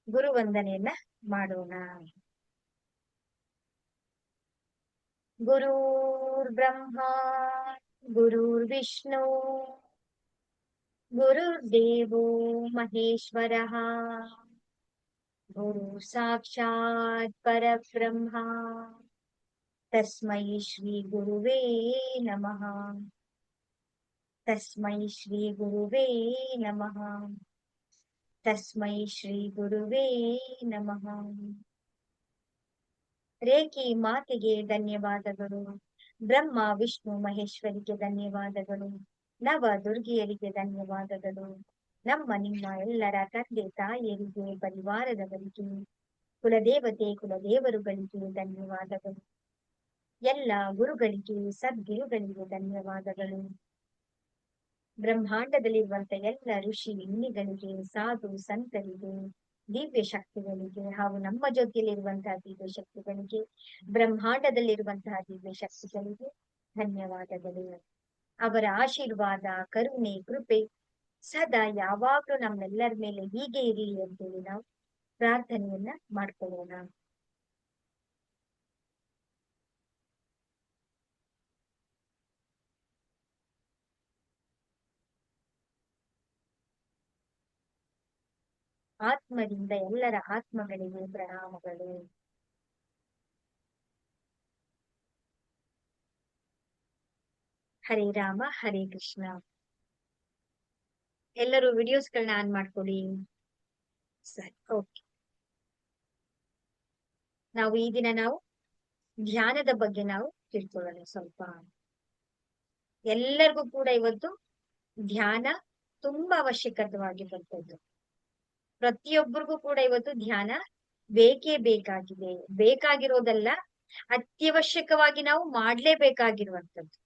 ಗುರು ವಂದನೆಯನ್ನ ಮಾಡೋಣ. ಗುರುರ್ ಬ್ರಹ್ಮ ಗುರುರ್ ವಿಷ್ಣು ಗುರುರ್ದೇವೋ ಮಹೇಶ್ವರಃ ಗುರು ಸಾಕ್ಷಾತ್ ಪರಬ್ರಹ್ಮ ತಸ್ಮೈ ಶ್ರೀ ಗುರುವೇ ನಮಃ. ತಸ್ಮೈ ಶ್ರೀ ಗುರುವೇ ನಮಃ. ತಸ್ಮೈ ಶ್ರೀ ಗುರುವೇ ನಮಃ. ರೇಖಿ ಮಾತೆಗೆ ಧನ್ಯವಾದಗಳು. ಬ್ರಹ್ಮ ವಿಷ್ಣು ಮಹೇಶ್ವರಿಗೆ ಧನ್ಯವಾದಗಳು. ನವ ದುರ್ಗಿಯರಿಗೆ ಧನ್ಯವಾದಗಳು. ನಮ್ಮ ನಿಮ್ಮ ಎಲ್ಲರ ತಂದೆ ತಾಯಿಯರಿಗೆ, ಪರಿವಾರದವರಿಗೆ, ಕುಲದೇವತೆ ಕುಲದೇವರುಗಳಿಗೆ ಧನ್ಯವಾದಗಳು. ಎಲ್ಲ ಗುರುಗಳಿಗೆ ಸದ್ಗುರುಗಳಿಗೆ ಧನ್ಯವಾದಗಳು. ಬ್ರಹ್ಮಾಂಡದಲ್ಲಿರುವಂತ ಎಲ್ಲ ಋಷಿ ಮುನಿಗಳಿಗೆ, ಸಾಧು ಸಂತರಿಗೆ, ದಿವ್ಯ ಶಕ್ತಿಗಳಿಗೆ ಹಾಗೂ ನಮ್ಮ ಜೊತೆಯಲ್ಲಿರುವಂತಹ ದಿವ್ಯ ಶಕ್ತಿಗಳಿಗೆ, ಬ್ರಹ್ಮಾಂಡದಲ್ಲಿರುವಂತಹ ದಿವ್ಯ ಶಕ್ತಿಗಳಿಗೆ ಧನ್ಯವಾದಗಳು. ಅವರ ಆಶೀರ್ವಾದ, ಕರುಣೆ, ಕೃಪೆ ಸದಾ ಯಾವಾಗ್ಲೂ ನಮ್ಮೆಲ್ಲರ ಮೇಲೆ ಹೀಗೆ ಇರಲಿ ಅಂತೇಳಿ ನಾವು ಪ್ರಾರ್ಥನೆಯನ್ನ ಮಾಡ್ಕೊಳ್ಳೋಣ. ಆತ್ಮದಿಂದ ಎಲ್ಲರ ಆತ್ಮಗಳಿಗೆ ಪ್ರಣಾಮಗಳು. ಹರೇ ರಾಮ ಹರೇ ಕೃಷ್ಣ. ಎಲ್ಲರೂ ವಿಡಿಯೋಸ್ಗಳನ್ನ ಆನ್ ಮಾಡ್ಕೊಳ್ಳಿ. ಸರಿ, ಓಕೆ. ಈ ದಿನ ನಾವು ಧ್ಯಾನದ ಬಗ್ಗೆ ನಾವು ತಿಳ್ಕೊಳ್ಳೋಣ ಸ್ವಲ್ಪ. ಎಲ್ಲರಿಗೂ ಕೂಡ ಇವತ್ತು ಧ್ಯಾನ ತುಂಬಾ ಅವಶ್ಯಕವಾಗಿರುವಂತದ್ದು. ಪ್ರತಿಯೊಬ್ಬರಿಗೂ ಕೂಡ ಇವತ್ತು ಧ್ಯಾನ ಬೇಕೇ ಬೇಕಾಗಿದೆ. ಬೇಕಾಗಿರೋದಲ್ಲ, ಅತ್ಯವಶ್ಯಕವಾಗಿ ನಾವು ಮಾಡ್ಲೇಬೇಕಾಗಿರುವಂತದ್ದು.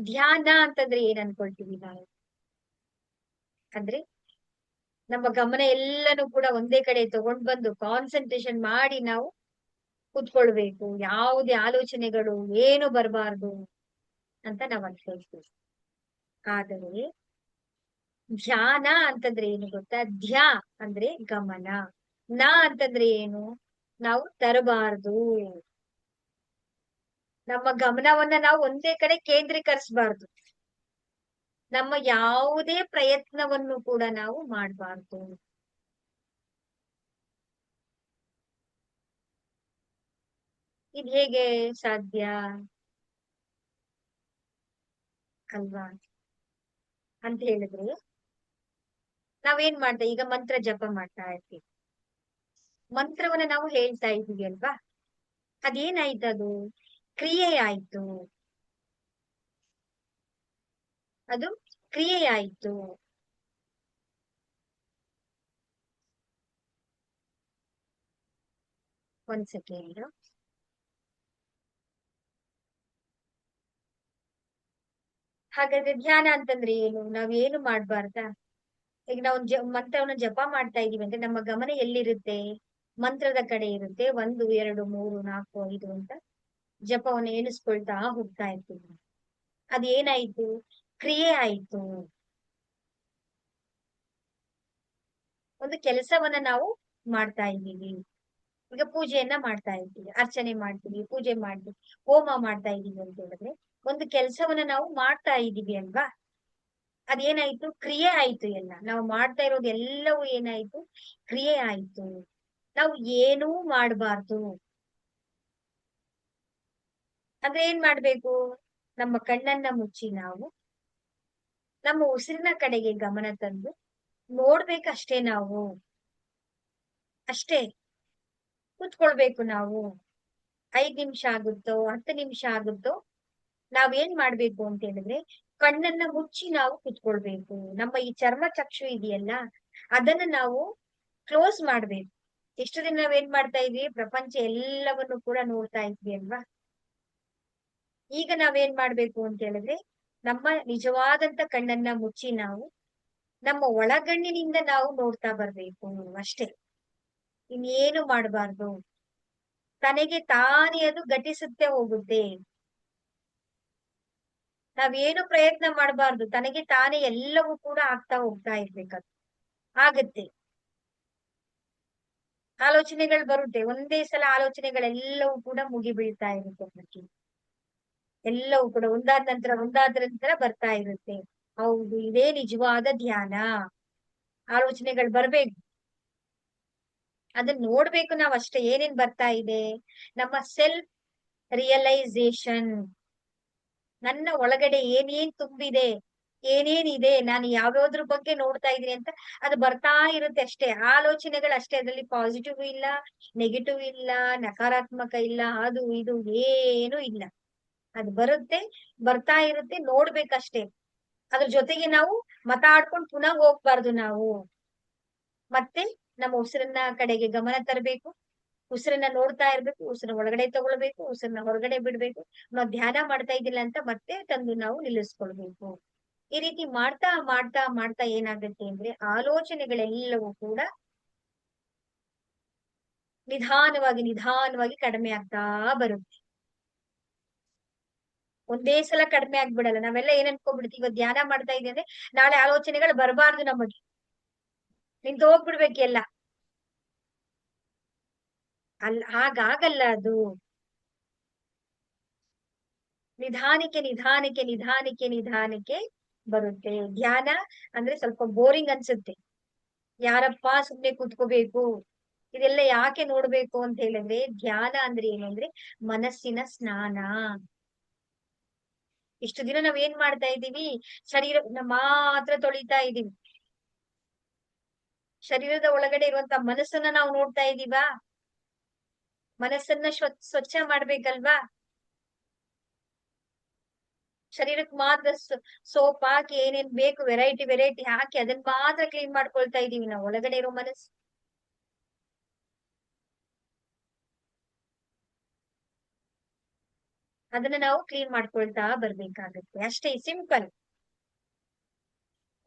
ಧ್ಯಾನ ಅಂತಂದ್ರೆ ಏನ್ ಅನ್ಕೊಳ್ತೀವಿ ನಾವು? ಅಂದ್ರೆ ನಮ್ಮ ಗಮನ ಎಲ್ಲನೂ ಕೂಡ ಒಂದೇ ಕಡೆ ತಗೊಂಡ್ ಬಂದು ಕಾನ್ಸಂಟ್ರೇಷನ್ ಮಾಡಿ ನಾವು ಕುತ್ಕೊಳ್ಬೇಕು. ಯಾವುದೇ ಆಲೋಚನೆಗಳು ಏನು ಬರಬಾರ್ದು ಅಂತ ನಾವ್ ಅನ್ಕೊಳ್ತೀವಿ. ಆದರೆ ಧ್ಯಾನ ಅಂತಂದ್ರೆ ಏನು ಗೊತ್ತಾ? ಧ್ಯ ಅಂದ್ರೆ ಗಮನ, ನ ಅಂತಂದ್ರೆ ಏನು? ನಾವು ತರಬಾರ್ದು. ನಮ್ಮ ಗಮನವನ್ನ ನಾವು ಒಂದೇ ಕಡೆ ಕೇಂದ್ರೀಕರಿಸಬಾರ್ದು. ನಮ್ಮ ಯಾವುದೇ ಪ್ರಯತ್ನವನ್ನು ಕೂಡ ನಾವು ಮಾಡಬಾರ್ದು. ಇದು ಹೇಗೆ ಸಾಧ್ಯ ಅಲ್ವಾ ಅಂತ ಹೇಳಿದ್ರೆ, ನಾವೇನ್ ಮಾಡ್ತಾ ಈಗ ಮಂತ್ರ ಜಪ ಮಾಡ್ತಾ ಇರ್ತೀವಿ. ಮಂತ್ರವನ್ನ ನಾವು ಹೇಳ್ತಾ ಇದೀವಿ ಅಲ್ವಾ? ಅದೇನಾಯ್ತದು? ಕ್ರಿಯೆ ಆಯ್ತು. ಅದು ಕ್ರಿಯೆ ಆಯ್ತು. ಒಂದ್ ಸೆಕೆಂಡ್. ಹಾಗಾದ್ರೆ ಧ್ಯಾನ ಅಂತಂದ್ರೆ ಏನು? ನಾವೇನು ಮಾಡ್ಬಾರ್ದಾ? ಈಗ ನಾವು ಮಂತ್ರವನ್ನ ಜಪ ಮಾಡ್ತಾ ಇದೀವಿ ಅಂದ್ರೆ ನಮ್ಮ ಗಮನ ಎಲ್ಲಿರುತ್ತೆ? ಮಂತ್ರದ ಕಡೆ ಇರುತ್ತೆ. 1 2 3 4 5 ಅಂತ ಜಪವನ್ನು ಎಣಿಸ್ಕೊಳ್ತಾ ಹೋಗ್ತಾ ಇರ್ತೀವಿ. ಅದೇನಾಯ್ತು? ಕ್ರಿಯೆ ಆಯ್ತು. ಒಂದು ಕೆಲಸವನ್ನ ನಾವು ಮಾಡ್ತಾ ಇದ್ದೀವಿ. ಈಗ ಪೂಜೆಯನ್ನ ಮಾಡ್ತಾ ಇದ್ದೀವಿ, ಅರ್ಚನೆ ಮಾಡ್ತೀವಿ, ಪೂಜೆ ಮಾಡ್ತೀವಿ, ಹೋಮ ಮಾಡ್ತಾ ಇದೀವಿ ಅಂತ ಹೇಳಿದ್ರೆ ಒಂದು ಕೆಲಸವನ್ನ ನಾವು ಮಾಡ್ತಾ ಇದೀವಿ ಅಲ್ವಾ? ಅದೇನಾಯ್ತು? ಕ್ರಿಯೆ ಆಯ್ತು. ಎಲ್ಲ ನಾವು ಮಾಡ್ತಾ ಇರೋದು ಎಲ್ಲವೂ ಏನಾಯ್ತು? ಕ್ರಿಯೆ ಆಯ್ತು. ನಾವು ಏನೂ ಮಾಡಬಾರ್ದು. ಅಂದ್ರೆ ಏನ್ ಮಾಡ್ಬೇಕು? ನಮ್ಮ ಕಣ್ಣನ್ನ ಮುಚ್ಚಿ ನಾವು ನಮ್ಮ ಉಸಿರಿನ ಕಡೆಗೆ ಗಮನ ತಂದು ನೋಡ್ಬೇಕಷ್ಟೇ ನಾವು. ಅಷ್ಟೇ. ಕೂತ್ಕೊಳ್ಬೇಕು ನಾವು. 5 ನಿಮಿಷ ಆಗುತ್ತೋ 10 ನಿಮಿಷ ಆಗುತ್ತೋ ನಾವೇನ್ ಮಾಡ್ಬೇಕು ಅಂತ ಹೇಳಿದ್ರೆ ಕಣ್ಣನ್ನ ಮುಚ್ಚಿ ನಾವು ಕುತ್ಕೊಳ್ಬೇಕು. ನಮ್ಮ ಈ ಚರ್ಮ ಚಕ್ಷು ಇದೆಯಲ್ಲ, ಅದನ್ನ ನಾವು ಕ್ಲೋಸ್ ಮಾಡ್ಬೇಕು. ಎಷ್ಟು ದಿನ ನಾವೇನ್ ಮಾಡ್ತಾ ಇದ್ವಿ? ಪ್ರಪಂಚ ಎಲ್ಲವನ್ನು ಕೂಡ ನೋಡ್ತಾ ಇದ್ವಿ ಅಲ್ವಾ? ಈಗ ನಾವೇನ್ ಮಾಡ್ಬೇಕು ಅಂತ ಹೇಳಿದ್ರೆ ನಮ್ಮ ನಿಜವಾದಂತ ಕಣ್ಣನ್ನ ಮುಚ್ಚಿ ನಾವು ನಮ್ಮ ಒಳಗಣ್ಣಿನಿಂದ ನಾವು ನೋಡ್ತಾ ಬರ್ಬೇಕು ಅಷ್ಟೇ. ಇನ್ನೇನು ಮಾಡಬಾರ್ದು. ತನಗೆ ತಾನೇ ಅದು ಘಟಿಸುತ್ತೆ ಹೋಗುತ್ತೆ. ನಾವೇನು ಪ್ರಯತ್ನ ಮಾಡಬಾರ್ದು. ತನಗೆ ತಾನೇ ಎಲ್ಲವೂ ಕೂಡ ಆಗ್ತಾ ಹೋಗ್ತಾ ಇರ್ಬೇಕದು. ಆಗತ್ತೆ. ಆಲೋಚನೆಗಳು ಬರುತ್ತೆ, ಒಂದೇ ಸಲ ಆಲೋಚನೆಗಳೆಲ್ಲವೂ ಕೂಡ ಮುಗಿ ಬೀಳ್ತಾ ಇರುತ್ತೆ ನಮಗೆ. ಎಲ್ಲವೂ ಕೂಡ ಒಂದಾದ ನಂತರ ಬರ್ತಾ ಇರುತ್ತೆ. ಹೌದು, ಇದೇ ನಿಜವಾದ ಧ್ಯಾನ. ಆಲೋಚನೆಗಳು ಬರ್ಬೇಕು, ಅದನ್ನ ನೋಡ್ಬೇಕು ನಾವ್ ಅಷ್ಟೇ. ಏನೇನ್ ಬರ್ತಾ ಇದೆ, ನಮ್ಮ ಸೆಲ್ಫ್ ರಿಯಲೈಸೇಷನ್, ನನ್ನ ಒಳಗಡೆ ಏನೇನ್ ತುಂಬಿದೆ, ಏನೇನಿದೆ, ನಾನು ಯಾವ್ಯಾವ್ದ್ರ ಬಗ್ಗೆ ನೋಡ್ತಾ ಇದೀನಿ ಅಂತ ಅದು ಬರ್ತಾ ಇರುತ್ತೆ ಅಷ್ಟೇ. ಆಲೋಚನೆಗಳು ಅಷ್ಟೇ, ಅದ್ರಲ್ಲಿ ಪಾಸಿಟಿವ್ ಇಲ್ಲ, ನೆಗೆಟಿವ್ ಇಲ್ಲ, ನಕಾರಾತ್ಮಕ ಇಲ್ಲ, ಅದು ಇದು ಏನು ಇಲ್ಲ. ಅದು ಬರುತ್ತೆ, ಬರ್ತಾ ಇರುತ್ತೆ, ನೋಡ್ಬೇಕಷ್ಟೇ. ಅದ್ರ ಜೊತೆಗೆ ನಾವು ಮಾತಾಡ್ಕೊಂಡು ಪುನಃ ಹೋಗ್ಬಾರ್ದು. ನಾವು ಮತ್ತೆ ನಮ್ಮ ಉಸಿರನ್ನ ಕಡೆಗೆ ಗಮನ ತರಬೇಕು, ಉಸಿರನ್ನ ನೋಡ್ತಾ ಇರ್ಬೇಕು, ಉಸಿರನ್ನ ಒಳಗಡೆ ತಗೊಳ್ಬೇಕು, ಉಸಿರನ್ನ ಹೊರಗಡೆ ಬಿಡ್ಬೇಕು. ನಾವು ಧ್ಯಾನ ಮಾಡ್ತಾ ಇದ್ದಿಲ್ಲ ಅಂತ ಮತ್ತೆ ತಂದು ನಾವು ನಿಲ್ಲಿಸ್ಕೊಳ್ಬೇಕು. ಈ ರೀತಿ ಮಾಡ್ತಾ ಮಾಡ್ತಾ ಮಾಡ್ತಾ ಏನಾಗುತ್ತೆ ಅಂದ್ರೆ ಆಲೋಚನೆಗಳೆಲ್ಲವೂ ಕೂಡ ನಿಧಾನವಾಗಿ ನಿಧಾನವಾಗಿ ಕಡಿಮೆ ಆಗ್ತಾ ಬರುತ್ತೆ. ಒಂದೇ ಸಲ ಕಡಿಮೆ ಆಗ್ಬಿಡಲ್ಲ. ನಾವೆಲ್ಲ ಏನ್ ಅನ್ಕೊಂಡ್ಬಿಡ್ತೀವಿ, ಇವತ್ತು ಧ್ಯಾನ ಮಾಡ್ತಾ ಇದೀವಿ ಅಂದ್ರೆ ನಾಳೆ ಆಲೋಚನೆಗಳು ಬರಬಾರ್ದು ನಮಗೆ, ನಿಂತು ಹೋಗ್ಬಿಡ್ಬೇಕು ಎಲ್ಲ. ಹಾಗಾಗಲ್ಲ ಅದು. ನಿಧಾನಕ್ಕೆ ನಿಧಾನಕ್ಕೆ ನಿಧಾನಕ್ಕೆ ನಿಧಾನಕ್ಕೆ ಬರುತ್ತೆ. ಧ್ಯಾನ ಅಂದ್ರೆ ಸ್ವಲ್ಪ ಬೋರಿಂಗ್ ಅನ್ಸುತ್ತೆ. ಯಾರಪ್ಪ ಸುಮ್ನೆ ಕೂತ್ಕೋಬೇಕು, ಇದೆಲ್ಲ ಯಾಕೆ ನೋಡ್ಬೇಕು ಅಂತ ಹೇಳಿದ್ರೆ, ಧ್ಯಾನ ಅಂದ್ರೆ ಏನಂದ್ರೆ ಮನಸ್ಸಿನ ಸ್ನಾನ. ಇಷ್ಟು ದಿನ ನಾವ್ ಏನ್ ಮಾಡ್ತಾ ಇದ್ದೀವಿ, ಶರೀರನ ಮಾತ್ರ ತೊಳಿತಾ ಇದೀವಿ. ಶರೀರದ ಒಳಗಡೆ ಇರುವಂತ ಮನಸ್ಸನ್ನ ನಾವು ನೋಡ್ತಾ ಇದೀವಾ? ಮನಸ್ಸನ್ನ ಸ್ವಚ್ಛ ಮಾಡ್ಬೇಕಲ್ವಾ? ಶರೀರಕ್ ಮಾತ್ರ ಸೋಪ್ ಹಾಕಿ ಏನೇನ್ ಬೇಕು ವೆರೈಟಿ ವೆರೈಟಿ ಹಾಕಿ ಅದನ್ನ ಮಾತ್ರ ಕ್ಲೀನ್ ಮಾಡ್ಕೊಳ್ತಾ ಇದೀವಿ. ನಾವು ಒಳಗಡೆ ಇರೋ ಮನಸ್ಸು, ಅದನ್ನ ನಾವು ಕ್ಲೀನ್ ಮಾಡ್ಕೊಳ್ತಾ ಬರ್ಬೇಕಾಗತ್ತೆ ಅಷ್ಟೇ. ಸಿಂಪಲ್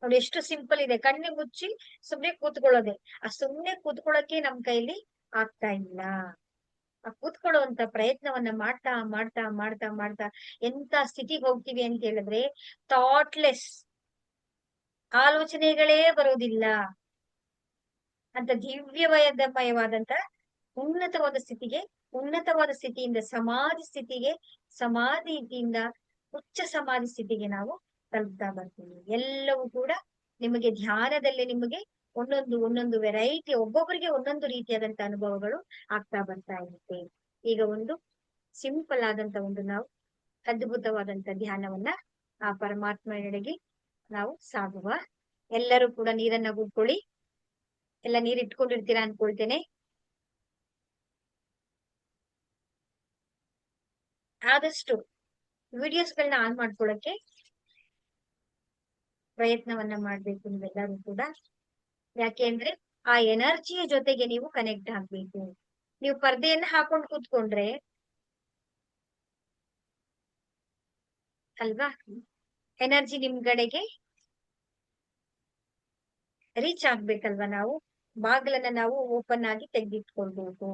ನೋಡಿ, ಎಷ್ಟು ಸಿಂಪಲ್ ಇದೆ. ಕಣ್ಣು ಮುಚ್ಚಿ ಸುಮ್ನೆ ಕೂತ್ಕೊಳ್ಳೋದೆ. ಆ ಸುಮ್ನೆ ಕೂತ್ಕೊಳ್ಳೋಕೆ ನಮ್ ಕೈಲಿ ಆಗ್ತಾ ಇಲ್ಲ. ಆ ಕೂತ್ಕೊಳ್ಳುವಂತ ಪ್ರಯತ್ನವನ್ನ ಮಾಡ್ತಾ ಮಾಡ್ತಾ ಮಾಡ್ತಾ ಮಾಡ್ತಾ ಎಂತ ಸ್ಥಿತಿಗೆ ಹೋಗ್ತೀವಿ ಅಂತ ಹೇಳಿದ್ರೆ, ಥಾಟ್ಲೆಸ್, ಆಲೋಚನೆಗಳೇ ಬರೋದಿಲ್ಲ ಅಂತ ದಿವ್ಯಮಯವಾದಂತ ಉನ್ನತವಾದ ಸ್ಥಿತಿಗೆ, ಉನ್ನತವಾದ ಸ್ಥಿತಿಯಿಂದ ಸಮಾಧಿ ಸ್ಥಿತಿಗೆ, ಸಮಾಧಿಯಿಂದ ಉಚ್ಚ ಸಮಾಧಿ ಸ್ಥಿತಿಗೆ ನಾವು ತಲುಪ್ತಾ ಬರ್ತೀವಿ. ಎಲ್ಲವೂ ಕೂಡ ನಿಮಗೆ ಧ್ಯಾನದಲ್ಲಿ ನಿಮಗೆ ಒಂದೊಂದು ಒಂದೊಂದು ವೆರೈಟಿ, ಒಬ್ಬೊಬ್ಬರಿಗೆ ಒಂದೊಂದು ರೀತಿಯಾದಂತ ಅನುಭವಗಳು ಆಗ್ತಾ ಬರ್ತಾ ಇರುತ್ತೆ. ಈಗ ಒಂದು ಸಿಂಪಲ್ ಆದಂತ ಒಂದು ನಾವು ಅದ್ಭುತವಾದಂತ ಧ್ಯಾನವನ್ನ ಆ ಪರಮಾತ್ಮನೆಡೆಗೆ ನಾವು ಸಾಗುವ. ಎಲ್ಲರೂ ಕೂಡ ನೀರನ್ನ ಕೂತ್ಕೊಳ್ಳಿ. ಎಲ್ಲ ನೀರ್ ಇಟ್ಕೊಂಡಿರ್ತೀರಾ ಅನ್ಕೊಳ್ತೇನೆ. ಆದಷ್ಟು ವಿಡಿಯೋಸ್ಗಳನ್ನ ಆನ್ ಮಾಡ್ಕೊಳಕ್ಕೆ ಪ್ರಯತ್ನವನ್ನ ಮಾಡ್ಬೇಕು ನೀವೆಲ್ಲರೂ ಕೂಡ. ಯಾಕೆ ಅಂದ್ರೆ ಆ ಎನರ್ಜಿಯ ಜೊತೆಗೆ ನೀವು ಕನೆಕ್ಟ್ ಆಗ್ಬೇಕು. ನೀವು ಪರ್ದೆಯನ್ನ ಹಾಕೊಂಡು ಕೂತ್ಕೊಂಡ್ರೆ ಅಲ್ವಾ, ಎನರ್ಜಿ ನಿಮ್ ಕಡೆಗೆ ರೀಚ್ ಆಗ್ಬೇಕಲ್ವಾ. ನಾವು ಬಾಗಿಲನ್ನ ನಾವು ಓಪನ್ ಆಗಿ ತೆಗೆದಿಟ್ಕೊಳ್ಬೇಕು.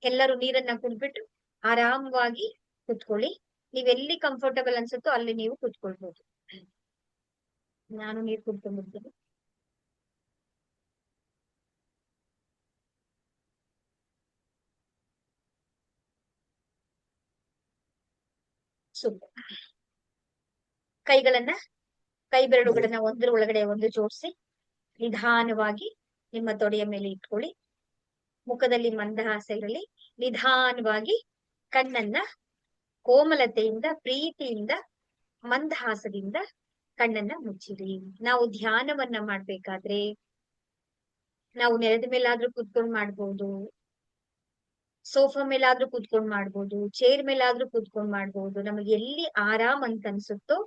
ಎಲ್ಲರೂ ನೀರನ್ನ ಕುಡ್ಬಿಟ್ಟು ಆರಾಮವಾಗಿ ಕುತ್ಕೊಳ್ಳಿ. ನೀವೆಲ್ಲಿ ಕಂಫರ್ಟಬಲ್ ಅನ್ಸುತ್ತೋ ಅಲ್ಲಿ ನೀವು ಕುತ್ಕೊಳ್ಬಹುದು. ನಾನು ನೀರ್ ಕುಡ್ಕೊಂಡ್ಬಿಡ್ತೀನಿ. ಸೂಪರ್. ಕೈಗಳನ್ನ, ಕೈ ಬೆರಳುಗಳನ್ನ ಒಂದ್ರ ಒಳಗಡೆ ಒಂದು ಜೋಡಿಸಿ ನಿಧಾನವಾಗಿ ನಿಮ್ಮ ತೊಡೆಯ ಮೇಲೆ ಇಟ್ಕೊಳ್ಳಿ. ಮುಖದಲ್ಲಿ ಮಂದಹಾಸ ಇರಲಿ. ನಿಧಾನವಾಗಿ ಕಣ್ಣನ್ನ ಕೋಮಲತೆಯಿಂದ, ಪ್ರೀತಿಯಿಂದ, ಮಂದಹಾಸದಿಂದ ಕಣ್ಣನ್ನ ಮುಚ್ಚಿರಿ. ನಾವು ಧ್ಯಾನವನ್ನ ಮಾಡ್ಬೇಕಾದ್ರೆ ನಾವು ನೆಲದ ಮೇಲಾದ್ರೂ ಕುತ್ಕೊಂಡ್ ಮಾಡ್ಬೋದು, ಸೋಫಾ ಮೇಲಾದ್ರೂ ಕುತ್ಕೊಂಡ್ ಮಾಡ್ಬೋದು, ಚೇರ್ ಮೇಲಾದ್ರೂ ಕುತ್ಕೊಂಡ್ ಮಾಡ್ಬೋದು. ನಮಗೆ ಎಲ್ಲಿ ಆರಾಮ್ ಅಂತ ಅನ್ಸುತ್ತೋ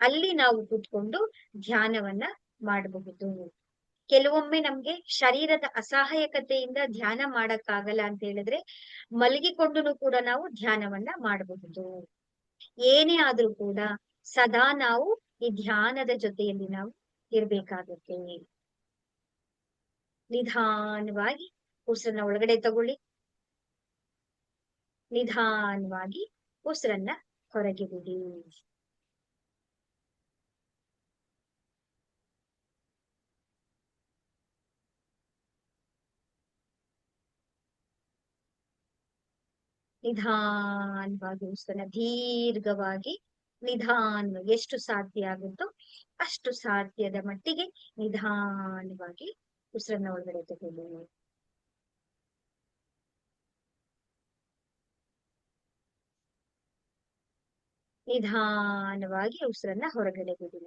ಅಲ್ಲಿ ನಾವು ಕುತ್ಕೊಂಡು ಧ್ಯಾನವನ್ನ ಮಾಡಬಹುದು. ಕೆಲವೊಮ್ಮೆ ನಮ್ಗೆ ಶರೀರದ ಅಸಹಾಯಕತೆಯಿಂದ ಧ್ಯಾನ ಮಾಡಕ್ಕಾಗಲ್ಲ ಅಂತ ಹೇಳಿದ್ರೆ ಮಲಗಿಕೊಂಡು ಕೂಡ ನಾವು ಧ್ಯಾನವನ್ನ ಮಾಡಬಹುದು. ಏನೇ ಆದ್ರೂ ಕೂಡ ಸದಾ ನಾವು ಈ ಧ್ಯಾನದ ಜೊತೆಯಲ್ಲಿ ನಾವು ಇರ್ಬೇಕಾಗುತ್ತೆ. ನಿಧಾನವಾಗಿ ಉಸಿರನ್ನ ಒಳಗಡೆ ತಗೊಳ್ಳಿ, ನಿಧಾನವಾಗಿ ಉಸಿರನ್ನ ಹೊರಗೆ ಬಿಡಿ. ನಿಧಾನವಾಗಿ ಉಸಿರನ್ನ ದೀರ್ಘವಾಗಿ ನಿಧಾನವಾಗಿ ಎಷ್ಟು ಸಾಧ್ಯ ಆಗುತ್ತೋ ಅಷ್ಟು ಸಾಧ್ಯದ ಮಟ್ಟಿಗೆ ನಿಧಾನವಾಗಿ ಉಸಿರನ್ನ ಒಳಗಡೆ ತಗೊಳ್ಳಿ. ನಿಧಾನವಾಗಿ ಉಸಿರನ್ನ ಹೊರಗಡೆ ಬಿಡಿ.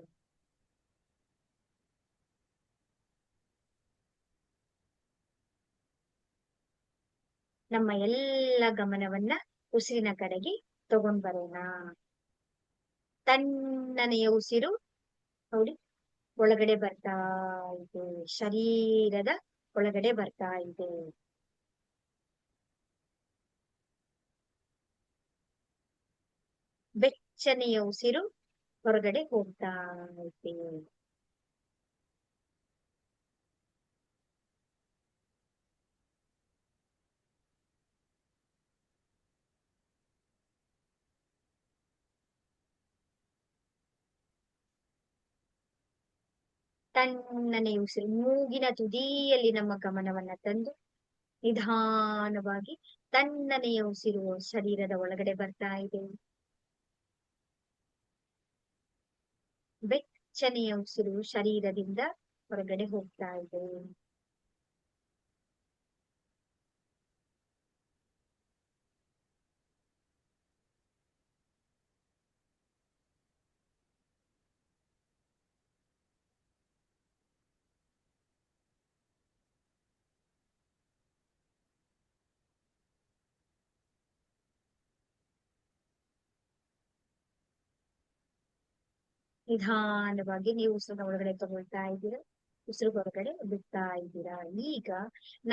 ನಮ್ಮ ಎಲ್ಲ ಗಮನವನ್ನ ಉಸಿರಿನ ಕಡೆಗೆ ತಗೊಂಡ್ ಬರೋಣ. ತಣ್ಣನೆಯ ಉಸಿರು ನೋಡಿ ಒಳಗಡೆ ಬರ್ತಾ ಇದೆ, ಶರೀರದ ಒಳಗಡೆ ಬರ್ತಾ ಇದೆ. ಬೆಚ್ಚನೆಯ ಉಸಿರು ಹೊರಗಡೆ ಹೋಗ್ತಾ ಇದೆ. ತಣ್ಣನೆಯ ಉಸಿರು ಮೂಗಿನ ತುದಿಯಲ್ಲಿ ನಮ್ಮ ಗಮನವನ್ನ ತಂದು ನಿಧಾನವಾಗಿ ತಣ್ಣನೆಯ ಉಸಿರು ಶರೀರದ ಒಳಗಡೆ ಬರ್ತಾ ಇದೆ. ಬೆಚ್ಚನೆಯ ಉಸಿರು ಶರೀರದಿಂದ ಹೊರಗಡೆ ಹೋಗ್ತಾ ಇದೆ. ನಿಧಾನವಾಗಿ ನೀವು ಉಸಿರನ್ನ ಒಳಗಡೆ ತಗೊಳ್ತಾ ಇದ್ದೀರಾ, ಉಸಿರು ಹೊರಗಡೆ ಬಿಡ್ತಾ ಇದ್ದೀರಾ. ಈಗ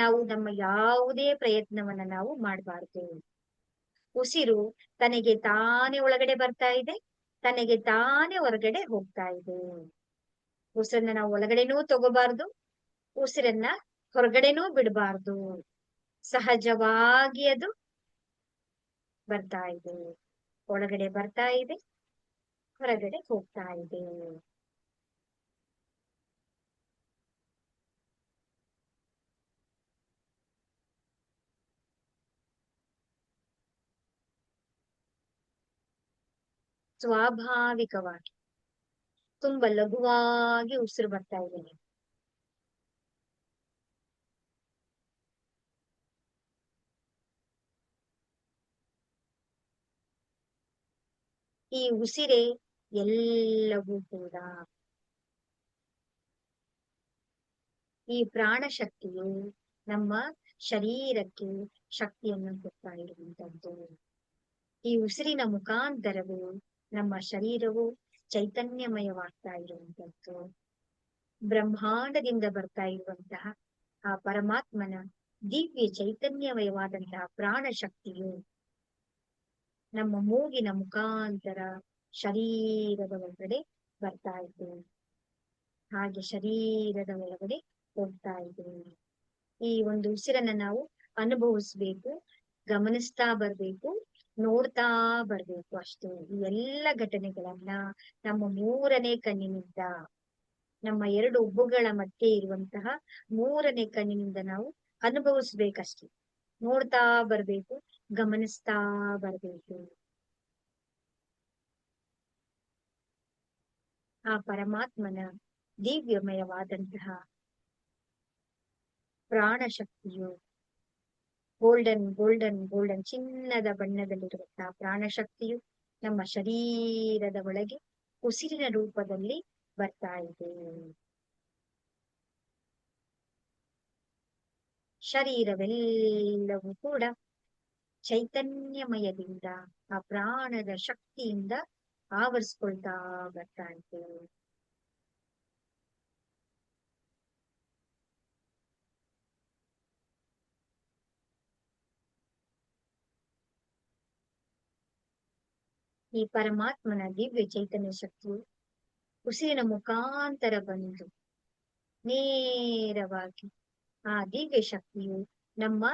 ನಾವು ನಮ್ಮ ಯಾವುದೇ ಪ್ರಯತ್ನವನ್ನ ನಾವು ಮಾಡಬಾರ್ದು. ಉಸಿರು ತನಗೆ ತಾನೇ ಒಳಗಡೆ ಬರ್ತಾ ಇದೆ, ತನಗೆ ತಾನೇ ಹೊರಗಡೆ ಹೋಗ್ತಾ ಇದೆ. ಉಸಿರನ್ನ ನಾವು ಒಳಗಡೆನೂ ತಗೋಬಾರ್ದು, ಉಸಿರನ್ನ ಹೊರಗಡೆನೂ ಬಿಡಬಾರ್ದು. ಸಹಜವಾಗಿ ಅದು ಬರ್ತಾ ಇದೆ, ಒಳಗಡೆ ಬರ್ತಾ ಇದೆ, ಹೊರಗಡೆ ಹೋಗ್ತಾ ಇದೆ. ಸ್ವಾಭಾವಿಕವಾಗಿ ತುಂಬಾ ಲಘುವಾಗಿ ಉಸಿರು ಬರ್ತಾ ಇದೆ. ಈ ಉಸಿರೇ ಎಲ್ಲವೂ ಕೂಡ. ಈ ಪ್ರಾಣ ಶಕ್ತಿಯು ನಮ್ಮ ಶರೀರಕ್ಕೆ ಶಕ್ತಿಯನ್ನು ಕೊಡ್ತಾ ಇರುವಂತದ್ದು. ಈ ಉಸಿರಿನ ಮುಖಾಂತರವೇ ನಮ್ಮ ಶರೀರವು ಚೈತನ್ಯಮಯವಾಗ್ತಾ ಇರುವಂತದ್ದು. ಬ್ರಹ್ಮಾಂಡದಿಂದ ಬರ್ತಾ ಇರುವಂತಹ ಆ ಪರಮಾತ್ಮನ ದಿವ್ಯ ಚೈತನ್ಯಮಯವಾದಂತಹ ಪ್ರಾಣ ಶಕ್ತಿಯು ನಮ್ಮ ಮೂಗಿನ ಮುಖಾಂತರ ಶರೀರದ ಒಳಗಡೆ ಬರ್ತಾ ಇದೆ, ಹಾಗೆ ಶರೀರದ ಒಳಗಡೆ ಹೋಗ್ತಾ ಇದೆ. ಈ ಒಂದು ಉಸಿರನ್ನ ನಾವು ಅನುಭವಿಸ್ಬೇಕು, ಗಮನಿಸ್ತಾ ಬರ್ಬೇಕು, ನೋಡ್ತಾ ಬರ್ಬೇಕು ಅಷ್ಟೇ. ಈ ಎಲ್ಲ ಘಟನೆಗಳನ್ನ ನಮ್ಮ ಮೂರನೇ ಕಣ್ಣಿನಿಂದ, ನಮ್ಮ ಎರಡು ಉಬ್ಬುಗಳ ಮಧ್ಯೆ ಇರುವಂತಹ ಮೂರನೇ ಕಣ್ಣಿನಿಂದ ನಾವು ಅನುಭವಿಸ್ಬೇಕಷ್ಟೇ. ನೋಡ್ತಾ ಬರ್ಬೇಕು, ಗಮನಿಸ್ತಾ ಬರ್ಬೇಕು. ಆ ಪರಮಾತ್ಮನ ದಿವ್ಯಮಯವಾದಂತಹ ಪ್ರಾಣ ಶಕ್ತಿಯು ಗೋಲ್ಡನ್ ಗೋಲ್ಡನ್ ಗೋಲ್ಡನ್ ಚಿನ್ನದ ಬಣ್ಣದಲ್ಲಿರುವಂತಹ ಪ್ರಾಣ ಶಕ್ತಿಯು ನಮ್ಮ ಶರೀರದ ಒಳಗೆ ಉಸಿರಿನ ರೂಪದಲ್ಲಿ ಬರ್ತಾ ಇದೆ. ಶರೀರವೆಲ್ಲವೂ ಕೂಡ ಚೈತನ್ಯಮಯದಿಂದ ಆ ಪ್ರಾಣದ ಶಕ್ತಿಯಿಂದ ಆವರಿಸ್ಕೊಳ್ತಾ ಬರ್ತಾ ಇದೆ. ಈ ಪರಮಾತ್ಮನ ದಿವ್ಯ ಚೈತನ್ಯ ಶಕ್ತಿಯು ಉಸಿರಿನ ಮುಖಾಂತರ ಬಂದು ನೇರವಾಗಿ ಆ ದಿವ್ಯ ಶಕ್ತಿಯು ನಮ್ಮ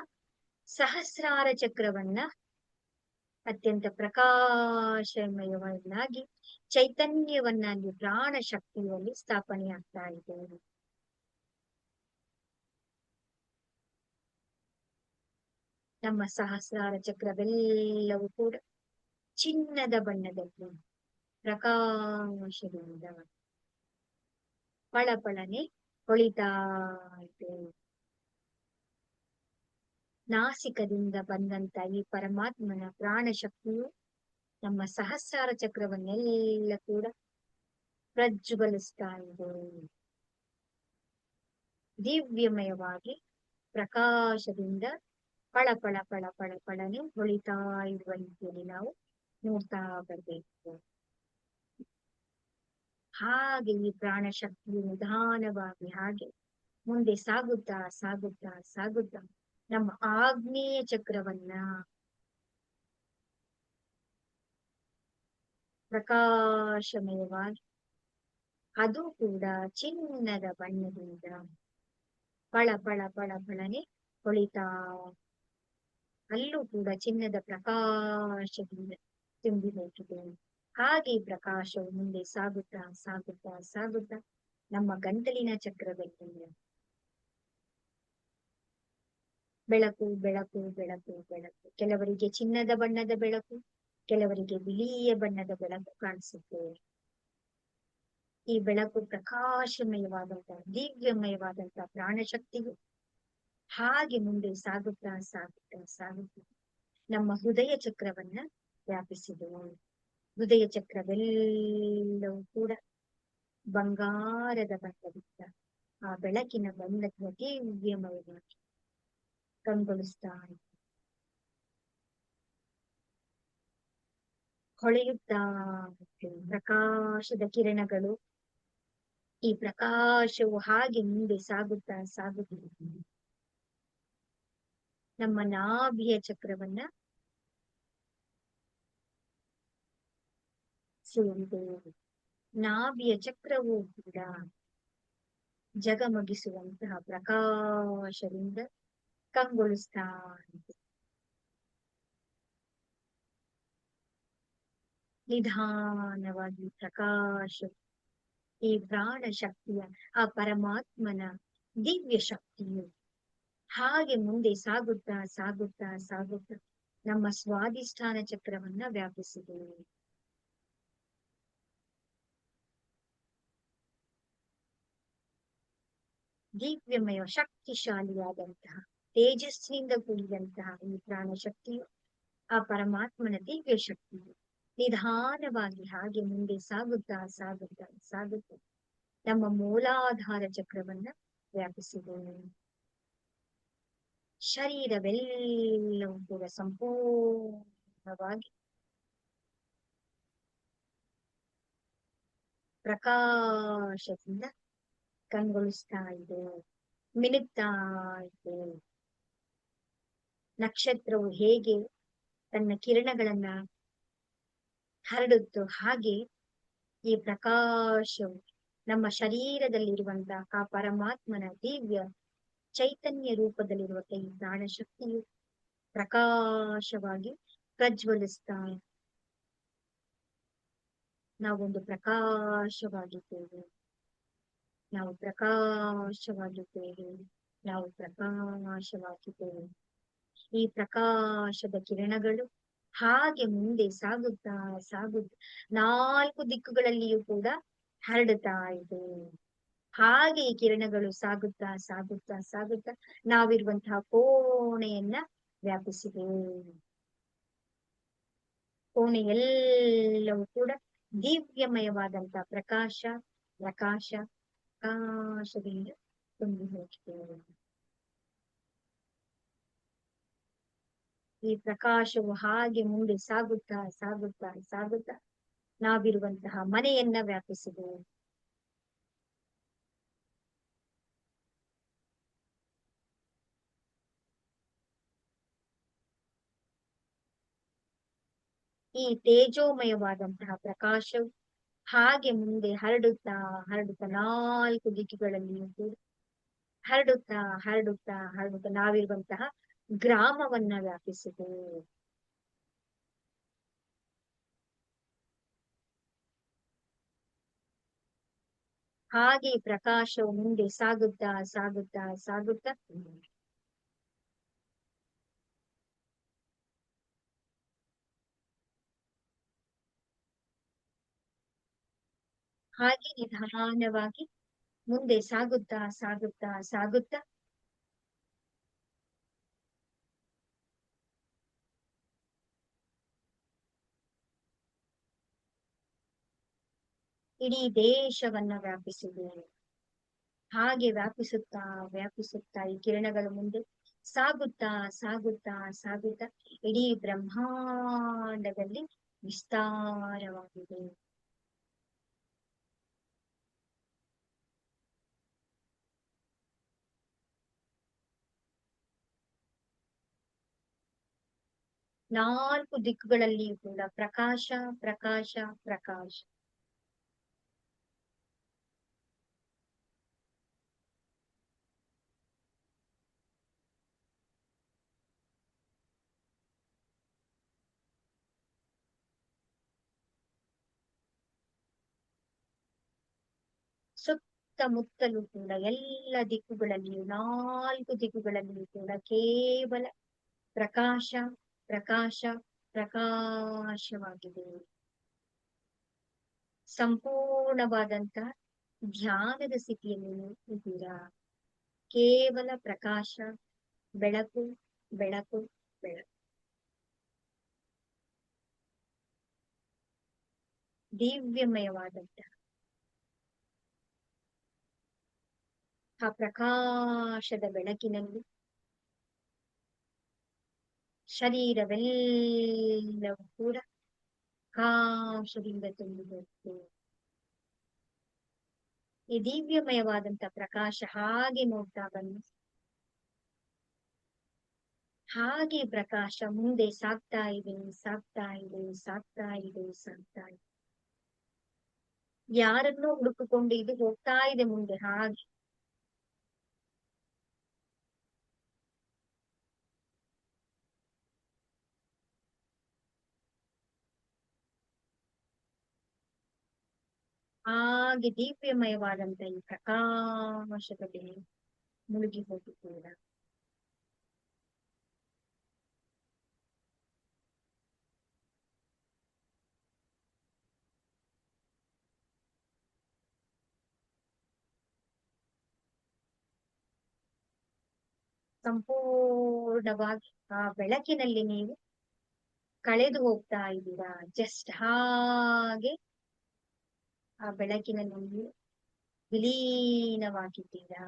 ಸಹಸ್ರಾರ ಚಕ್ರವನ್ನ ಅತ್ಯಂತ ಪ್ರಕಾಶಮಯವನ್ನಾಗಿ ಚೈತನ್ಯವನ್ನಾಗಿ ಪ್ರಾಣ ಶಕ್ತಿಯಲ್ಲಿ ಸ್ಥಾಪನೆ ಆಗ್ತಾ ಇದೆ. ನಮ್ಮ ಸಹಸ್ರಾರ ಚಕ್ರವೆಲ್ಲವೂ ಕೂಡ ಚಿನ್ನದ ಬಣ್ಣದಲ್ಲಿ ಪ್ರಕಾಶದಿಂದ ಪಳಪಳನೆ ಹೊಳಿತಾ ಇದೆ. ನಾಸಿಕದಿಂದ ಬಂದಂತ ಈ ಪರಮಾತ್ಮನ ಪ್ರಾಣ ಶಕ್ತಿಯು ನಮ್ಮ ಸಹಸ್ರಾರ ಚಕ್ರವನ್ನೆಲ್ಲ ಕೂಡ ಪ್ರಜ್ವಲಿಸ್ತಾ ಇದೆ. ದಿವ್ಯಮಯವಾಗಿ ಪ್ರಕಾಶದಿಂದ ಪಳ ಪಳ ಪಳ ಪಳ ಪಳನೆ ಹೊಳಿತಾ ಇರುವ ರೀತಿಯಲ್ಲಿ ನಾವು ನೋಡ್ತಾ ಬರ್ಬೇಕು. ಹಾಗೆ ಈ ಪ್ರಾಣ ಶಕ್ತಿಯು ನಿಧಾನವಾಗಿ ಹಾಗೆ ಮುಂದೆ ಸಾಗುತ್ತಾ ಸಾಗುತ್ತಾ ಸಾಗುತ್ತಾ ನಮ್ಮ ಆಗ್ನೇಯ ಚಕ್ರವನ್ನ ಪ್ರಕಾಶಮಯವಾಗಿ ಅದು ಕೂಡ ಚಿನ್ನದ ಬಣ್ಣದಿಂದ ಪಳ ಪಳ ಪಳ ಪಳನೆ ಹೊಳಿತಾ, ಅಲ್ಲೂ ಕೂಡ ಚಿನ್ನದ ಪ್ರಕಾಶದಿಂದ ತುಂಬಿ ಹೋಗಿದೆ. ಹಾಗೆ ಪ್ರಕಾಶವು ಮುಂದೆ ಸಾಗುತ್ತಾ ಸಾಗುತ್ತಾ ಸಾಗುತ್ತಾ ನಮ್ಮ ಗಂಟಲಿನ ಚಕ್ರದಲ್ಲಿ ಬೆಳಕು ಬೆಳಕು ಬೆಳಕು ಬೆಳಕು. ಕೆಲವರಿಗೆ ಚಿನ್ನದ ಬಣ್ಣದ ಬೆಳಕು, ಕೆಲವರಿಗೆ ಬಿಳಿಯ ಬಣ್ಣದ ಬೆಳಕು ಕಾಣಿಸುತ್ತೆ. ಈ ಬೆಳಕು ಪ್ರಕಾಶಮಯವಾದಂತಹ ದಿವ್ಯಮಯವಾದಂತಹ ಪ್ರಾಣಶಕ್ತಿಯು ಹಾಗೆ ಮುಂದೆ ಸಾಗುತ್ತಾ ಸಾಗುತ್ತಾ ಸಾಗುತ್ತಾ ನಮ್ಮ ಹೃದಯ ಚಕ್ರವನ್ನ ವ್ಯಾಪಿಸಿದೆ. ಹೃದಯ ಚಕ್ರವೆಲ್ಲವೂ ಕೂಡ ಬಂಗಾರದ ಬಣ್ಣದಿಂದ ಆ ಬೆಳಕಿನ ಬಣ್ಣದ ದಿವ್ಯಮಯವಾಗಿ ಕಂಗೊಳಿಸ್ತಾ ಇದೆ, ಹೊಳೆಯುತ್ತಾ ಪ್ರಕಾಶದ ಕಿರಣಗಳು. ಈ ಪ್ರಕಾಶವು ಹಾಗೆ ಮುಂದೆ ಸಾಗುತ್ತಾ ಸಾಗುತ್ತಿದೆ ನಮ್ಮ ನಾಭಿಯ ಚಕ್ರವನ್ನ ಸೇರಿದೆ. ನಾಭಿಯ ಚಕ್ರವೂ ಕೂಡ ಜಗಮಗಿಸುವಂತಹ ಪ್ರಕಾಶದಿಂದ ಕಂಗೊಳಿಸ್ತಾ ಇದೆ. ನಿಧಾನವಾಗಿ ಪ್ರಕಾಶ ಈ ಪ್ರಾಣ ಶಕ್ತಿಯ ಆ ಪರಮಾತ್ಮನ ದಿವ್ಯ ಶಕ್ತಿಯು ಹಾಗೆ ಮುಂದೆ ಸಾಗುತ್ತಾ ಸಾಗುತ್ತಾ ಸಾಗುತ್ತಾ ನಮ್ಮ ಸ್ವಾಧಿಷ್ಠಾನ ಚಕ್ರವನ್ನ ವ್ಯಾಪಿಸಿದೆ. ದಿವ್ಯಮಯ ಶಕ್ತಿಶಾಲಿಯಾದಂತಹ ತೇಜಸ್ಸಿನಿಂದ ಕೂಡಿದಂತಹ ಈ ಪ್ರಾಣ ಶಕ್ತಿಯು ಆ ಪರಮಾತ್ಮನ ದಿವ್ಯ ಶಕ್ತಿಯು ನಿಧಾನವಾಗಿ ಹಾಗೆ ಮುಂದೆ ಸಾಗುತ್ತಾ ಸಾಗುತ್ತಾ ಸಾಗುತ್ತಾ ನಮ್ಮ ಮೂಲಾಧಾರ ಚಕ್ರವನ್ನ ವ್ಯಾಪಿಸಿದೆ. ಶರೀರವೆಲ್ಲವೂ ಕೂಡ ಸಂಪೂರ್ಣವಾಗಿ ಪ್ರಕಾಶದಿಂದ ಕಂಗೊಳಿಸ್ತಾ ಇದೆ, ಮಿನುಗ್ತಾ ಇದೆ. ನಕ್ಷತ್ರವು ಹೇಗೆ ತನ್ನ ಕಿರಣಗಳನ್ನ ಹರಡುತ್ತೋ ಹಾಗೆ ಈ ಪ್ರಕಾಶವು ನಮ್ಮ ಶರೀರದಲ್ಲಿರುವಂತಹ ಆ ಪರಮಾತ್ಮನ ದಿವ್ಯ ಚೈತನ್ಯ ರೂಪದಲ್ಲಿರುವ ಈ ಪ್ರಾಣ ಶಕ್ತಿಯು ಪ್ರಕಾಶವಾಗಿ ಪ್ರಜ್ವಲಿಸ್ತಾ, ನಾವೊಂದು ಪ್ರಕಾಶವಾಗಿದ್ದೇವೆ, ನಾವು ಪ್ರಕಾಶವಾಗಿದ್ದೇವೆ, ನಾವು ಪ್ರಕಾಶವಾಗಿದ್ದೇವೆ. ಈ ಪ್ರಕಾಶದ ಕಿರಣಗಳು ಹಾಗೆ ಮುಂದೆ ಸಾಗುತ್ತಾ ಸಾಗುತ್ತಾ 4 ದಿಕ್ಕುಗಳಲ್ಲಿಯೂ ಕೂಡ ಹರಡುತ್ತಾ ಇದೆ. ಹಾಗೆ ಈ ಕಿರಣಗಳು ಸಾಗುತ್ತಾ ಸಾಗುತ್ತಾ ಸಾಗುತ್ತಾ ನಾವಿರುವಂತಹ ಕೋಣೆಯನ್ನ ವ್ಯಾಪಿಸಿದೆ. ಕೋಣೆ ಎಲ್ಲವೂ ಕೂಡ ದಿವ್ಯಮಯವಾದಂತಹ ಪ್ರಕಾಶ ಪ್ರಕಾಶ ಪ್ರಕಾಶದಿಂದ ತುಂಬಿ ಹೋಗಿದೆ. ಈ ಪ್ರಕಾಶವು ಹಾಗೆ ಮುಂದೆ ಸಾಗುತ್ತಾ ಸಾಗುತ್ತಾ ಸಾಗುತ್ತಾ ನಾವಿರುವಂತಹ ಮನೆಯನ್ನ ವ್ಯಾಪಿಸಿದೆ. ಈ ತೇಜೋಮಯವಾದಂತಹ ಪ್ರಕಾಶವು ಹಾಗೆ ಮುಂದೆ ಹರಡುತ್ತಾ ಹರಡುತ್ತಾ 4 ದಿಕ್ಕುಗಳಲ್ಲಿಯೂ ಕೂಡ ಹರಡುತ್ತಾ ಹರಡುತ್ತಾ ಹರಡುತ್ತಾ ನಾವಿರುವಂತಹ ಗ್ರಾಮವನ್ನ ವ್ಯಾಪಿಸಿದೆ. ಹಾಗೆ ಪ್ರಕಾಶವು ಮುಂದೆ ಸಾಗುತ್ತಾ ಸಾಗುತ್ತಾ ಸಾಗುತ್ತಾ ಹಾಗೆ ನಿಧಾನವಾಗಿ ಮುಂದೆ ಸಾಗುತ್ತಾ ಸಾಗುತ್ತಾ ಸಾಗುತ್ತಾ ಇಡೀ ದೇಶವನ್ನ ವ್ಯಾಪಿಸಿದೆ. ಹಾಗೆ ವ್ಯಾಪಿಸುತ್ತಾ ವ್ಯಾಪಿಸುತ್ತಾ ಈ ಕಿರಣಗಳು ಮುಂದೆ ಸಾಗುತ್ತಾ ಸಾಗುತ್ತಾ ಸಾಗುತ್ತಾ ಇಡೀ ಬ್ರಹ್ಮಾಂಡದಲ್ಲಿ ವಿಸ್ತಾರವಾಗಿದೆ. ನಾಲ್ಕು ದಿಕ್ಕುಗಳಲ್ಲಿಯೂ ಕೂಡ ಪ್ರಕಾಶ ಪ್ರಕಾಶ ಪ್ರಕಾಶ. ಸುತ್ತಮುತ್ತಲೂ ಕೂಡ ಎಲ್ಲ ದಿಕ್ಕುಗಳಲ್ಲಿಯೂ ನಾಲ್ಕು ದಿಕ್ಕುಗಳಲ್ಲಿಯೂ ಕೂಡ ಕೇವಲ ಪ್ರಕಾಶ ಪ್ರಕಾಶ ಪ್ರಕಾಶವಾಗಿದೆ. ಸಂಪೂರ್ಣವಾದಂತ ಧ್ಯಾನದ ಸ್ಥಿತಿಯಲ್ಲಿ ಇದ್ದೀರಾ. ಕೇವಲ ಪ್ರಕಾಶ, ಬೆಳಕು ಬೆಳಕು ಬೆಳಕು. ದಿವ್ಯಮಯವಾದಂತ ಆ ಪ್ರಕಾಶದ ಬೆಳಕಿನಲ್ಲಿ ಶರೀರವೆಲ್ಲವೂ ಕೂಡ ಪ್ರಕಾಶದಿಂದ ತುಂಬಿರುತ್ತೆ. ಈ ದಿವ್ಯಮಯವಾದಂತ ಪ್ರಕಾಶ ಹಾಗೆ ನೋಡ್ತಾ ಬನ್ನಿ. ಹಾಗೆ ಪ್ರಕಾಶ ಮುಂದೆ ಸಾಗ್ತಾ ಇದೆ ಸಾಗ್ತಾ ಇದೆ ಸಾಗ್ತಾ ಇದೆ ಸಾಗ್ತಾ ಇದೆ. ಯಾರನ್ನೋ ಹುಡುಕಿಕೊಂಡು ಇದು ಹೋಗ್ತಾ ಇದೆ ಮುಂದೆ. ಹಾಗೆ ಹಾಗೆ ದಿವ್ಯಮಯವಾದಂತ ಈ ಪ್ರಕಾಶದಲ್ಲಿ ಮುಳುಗಿ ಹೋಗಿದ್ದೀರಾ. ಸಂಪೂರ್ಣವಾಗಿ ಆ ಬೆಳಕಿನಲ್ಲಿ ನೀವು ಕಳೆದು ಹೋಗ್ತಾ ಇದ್ದೀರಾ. ಜಸ್ಟ್ ಹಾಗೆ ಆ ಬೆಳಕಿನಲ್ಲಿ ನೀವು ವಿಲೀನವಾಗಿದ್ದೀರಾ.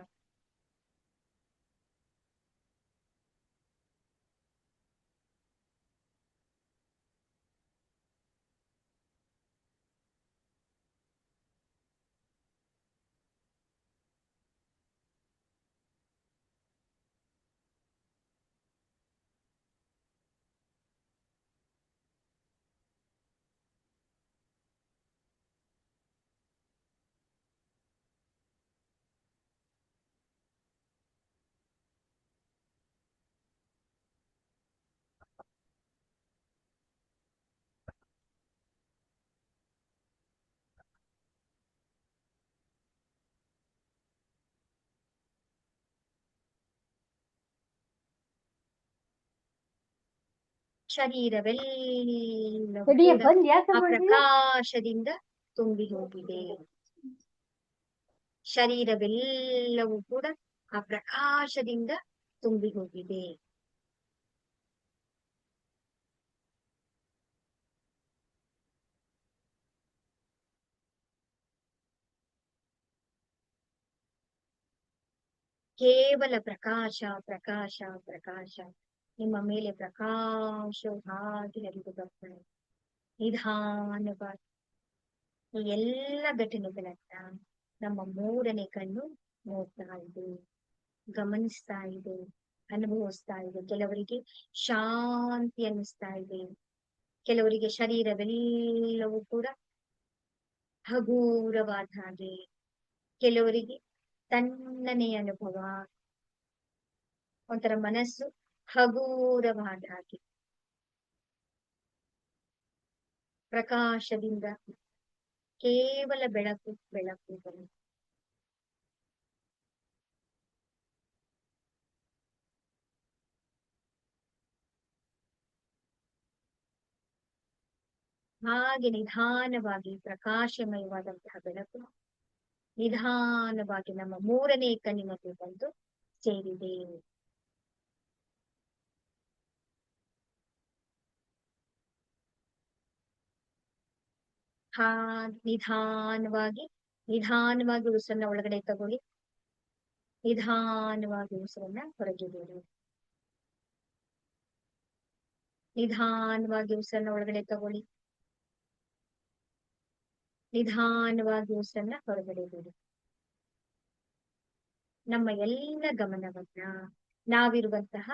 ಶರೀರವೆಲ್ಲವೂ ಕೂಡ ಆ ಪ್ರಕಾಶದಿಂದ ತುಂಬಿ ಹೋಗಿದೆ. ಶರೀರವೆಲ್ಲವೂ ಕೂಡ ಆ ಪ್ರಕಾಶದಿಂದ ತುಂಬಿ ಹೋಗಿದೆ. ಕೇವಲ ಪ್ರಕಾಶ ಪ್ರಕಾಶ ಪ್ರಕಾಶ ನಿಮ್ಮ ಮೇಲೆ ಪ್ರಕಾಶ ಹಾಗೆ ಹರಿದು ಬರ್ತಾರೆ. ನಿಧಾನವಾಗಿ ಈ ಎಲ್ಲ ಘಟನೆಗಳನ್ನ ನಮ್ಮ ಮೂರನೇ ಕಣ್ಣು ನೋಡ್ತಾ ಇದೆ, ಗಮನಿಸ್ತಾ ಇದೆ, ಅನುಭವಿಸ್ತಾ ಇದೆ. ಕೆಲವರಿಗೆ ಶಾಂತಿ ಅನ್ನಿಸ್ತಾ ಇದೆ, ಕೆಲವರಿಗೆ ಶರೀರವೆಲ್ಲವೂ ಕೂಡ ಹಗೂರವಾದ ಹಾಗೆ, ಕೆಲವರಿಗೆ ತಣ್ಣನೆಯ ಅನುಭವ, ಒಂಥರ ಮನಸ್ಸು ಹಗೂರವಾದ ಹಾಗೆ ಪ್ರಕಾಶದಿಂದ ಕೇವಲ ಬೆಳಕು ಬೆಳಕು ಬೆಳಕು. ಹಾಗೆ ನಿಧಾನವಾಗಿ ಪ್ರಕಾಶಮಯವಾದಂತಹ ಬೆಳಕು ನಿಧಾನವಾಗಿ ನಮ್ಮ ಮೂರನೇ ಕಣ್ಣಿನಲ್ಲಿ ಬಂದು ಸೇರಿದೆ. ನಿಧಾನವಾಗಿ ನಿಧಾನವಾಗಿ ಉಸಿರನ್ನ ಒಳಗಡೆ ತಗೊಳ್ಳಿ, ನಿಧಾನವಾಗಿ ಉಸಿರನ್ನ ಹೊರಗೆ ಬಿಡಿ. ನಿಧಾನವಾಗಿ ಉಸಿರನ್ನ ಒಳಗಡೆ ತಗೊಳ್ಳಿ, ನಿಧಾನವಾಗಿ ಉಸಿರನ್ನ ಹೊರಗಡೆ ಬಿಡಿ. ನಮ್ಮ ಎಲ್ಲ ಗಮನವನ್ನ ನಾವಿರುವಂತಹ